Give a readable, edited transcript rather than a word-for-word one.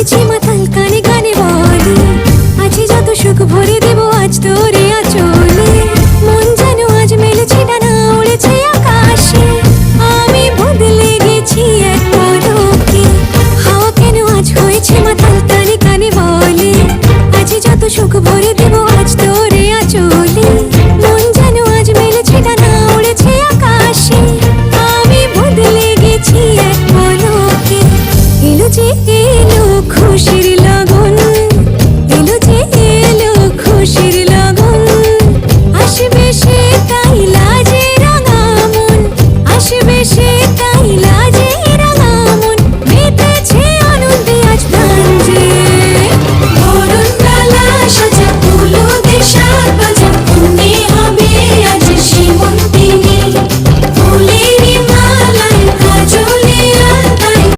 হয়েছি মাতাল, কানে কানে বলে আছে যত সুখ ভরে দেব আজ তোরে আঁচলে। মন যেন আজ মেলেছে ডানা, উড়েছে আকাশে। আমি বদলে গেছি এক পলকে। হাওয়া কেন আজ হয়েছে মাতাল, কানে কানে বলে আছে যত সুখ ভরে দেব আজ তোরে আঁচলে। মন যেন আজ মেলেছে ডানা, উড়েছে আকাশে। আমি বদলে গেছি এক পলকে। এলো যে এলো খুশির লগন,